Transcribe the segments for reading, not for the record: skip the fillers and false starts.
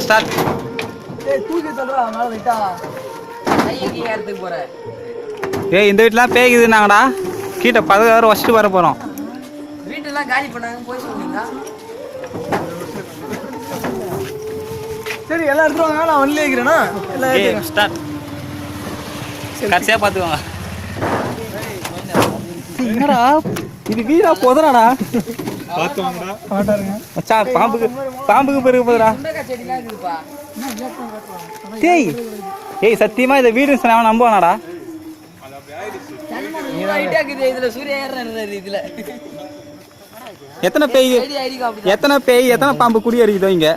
Start. தூக்கி சொல்றா மேல லைட்டா கையை ஏறதுக்கு போற. இந்த வீட்டுலாம் பேய்க்குதுன்னாங்கடா. கீட்ட 10 வருஷத்துக்கு வர போறோம். வீட்டெல்லாம் காலி பண்ணாங்க போய் சொல்லுங்க. சரி எல்லாம் எடுத்துருவாங்க, நான் ஒன்லி இருக்கிறேன்னா எல்லாம் ஸ்டார்ட். கடைசியா பாத்துக்கோங்க. என்னடா இது வீரா போதறாடா. பாத்துவாங்கடா. மச்சான் பாம்புக்கு பெருக போதுடா. செடிலாம் இருக்குப்பா. ஏய் சத்தியமா இந்த வீடு சொன்னா நம்புவானாடா. இதுல சூரிய ஏறாரு. இதுல எத்தனை பேய் எத்தனை பாம்பு குடியேறிக்குதோ இங்க.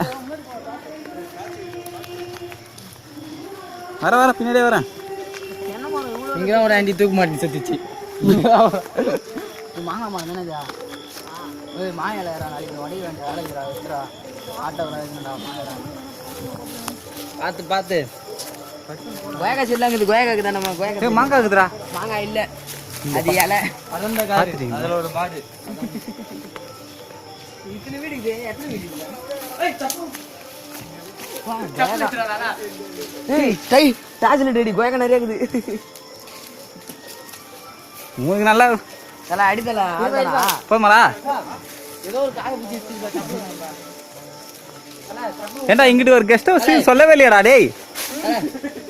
வர பின்னாடியே வரேன். இங்கதான் ஒரு ஆண்டி தூக்கு மாட்டி சத்திச்சு. மாங்காய் மரம் தானேதா? மாங்காய் இலையறா நாளைக்கு வடி வேண்டிய வேலைக்குறா வச்சுரா. ஆட்டோவில் பார்த்து கோயக்கா செல்லாம் இருக்குது. கோயக்காக்கு தான் நம்ம கோயக்கா மாங்காய் இருக்குதுடா. மாங்காய் இல்லை, அது இலை. அதுல ஒரு மாடு. இத்தனை வீடு இருக்குது. எத்தனை வீடு இருக்குது? கோயக்கா நிறைய இருக்குது. உங்களுக்கு நல்லா அடித்தலா போதுமாடா. ஏதோ ஒரு காக பிடிச்சி ஏண்டா இங்கிட்டு ஒரு கெஸ்ட் ஹவுஸ் சொல்லவே இல்லையாடா டேய்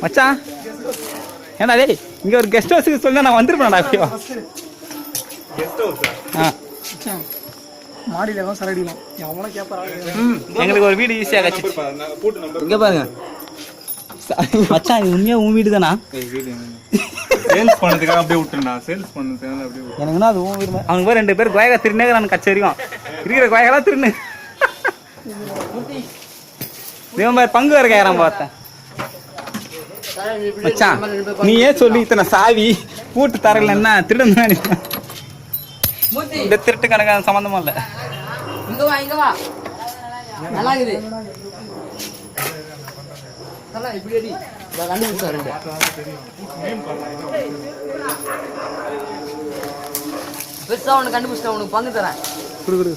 மச்சான். ஏண்டா டேய் இங்க ஒரு கெஸ்ட் ஹவுஸ் சொல்ல நான் வந்துருப்பேன்டா. அப்படியோ மாடியில சரடிலாம் எவனோ கேட்பா. எங்களுக்கு ஒரு வீடு ஈஸியாக கட்சி. இங்க பாருங்க மச்சான், இது உண்மையா உன் வீடு தானா? சேல்ஸ் பண்ணதுக்காக அப்படியே விட்டுறா. சேல்ஸ் பண்ணதுக்காக அப்படியே விட்டு. எனக்குன்னா அது உன் வீடு. அவனுக்கு போய் 2 பேர் கோயகா திருநேக்கிறான் கச்சேரியும். இருக்கிற கோயகெல்லாம் திருநு இதே மாதிரி பங்கு வர கேட்கறான் பார்த்தேன். மச்சான் நீ ஏன் சொல்லி இத்தனை சாவி பூட்டு தரல என்ன திருடன் இந்த திருட்டு கணக்கான சம்பந்தமா இல்ல. இங்க வா நல்லா இருக்குது. இப்படி அடி கண்டுபிடிச்சா ரெண்டு பெருசா ஒன்று கண்டுபிடிச்சா உனக்கு பங்கு தரேன். குடு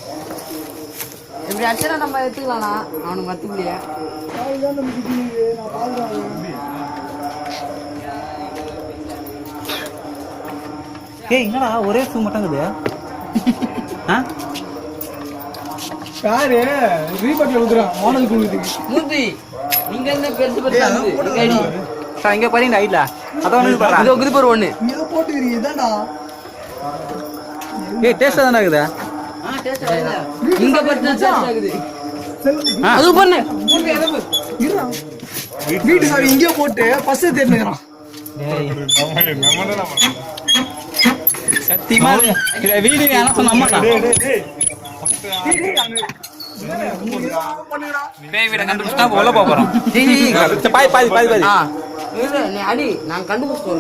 இப்படி அடிச்சா நம்ம எடுத்துக்கலாம்ண்ணா. அவனுக்கு மத்தபடியே என்னடா ஒரே ஷூ மட்டும் இருக்குது. யாரு ரீபட்ல ஊத்துறான் மாடல் குடுக்குது. மூர்த்தி நீங்க என்ன பெருசு இங்க பாருங்க ஐட்ல அதான் இது குதி போற ஒண்ணு இங்க போட்டுக்கிறீங்க. இதான்டா டேஸ்டா தான இருக்குது. இங்க பட்டா டேஸ்டா இருக்குது. அது பண்ணு இருடா. வீட்டு சாவி இங்க போட்டு பஸ் தேடுறான். சத்தியமா இத வீடியோ யாரா சொன்னம்மாடா. பேய் வீட கண்டுபிடிச்சா உள்ள போறோம். பாய் நீ அடி நான் கண்டுபிடிச்சோம்.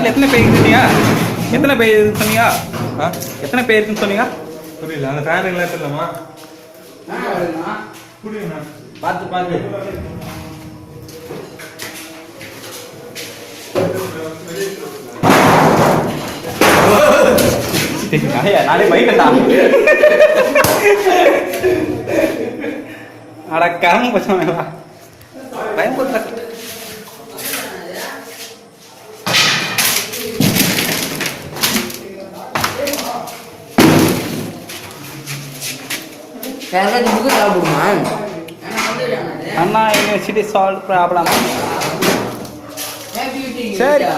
எத்தனை பேர் சொன்னீங்க? எத்தனை பேர் இருக்குன்னு சொன்னீங்க? புரியல. அந்த ஃபேனுங்களா தெரியலமா? பார்த்து நாளை பைக்கட்டா அட கரம் பச்சவங்களா பயம் போட்டு அண்ணா யூனிவர்சிட்டி சால்வ் ப்ராப்ளம். சரி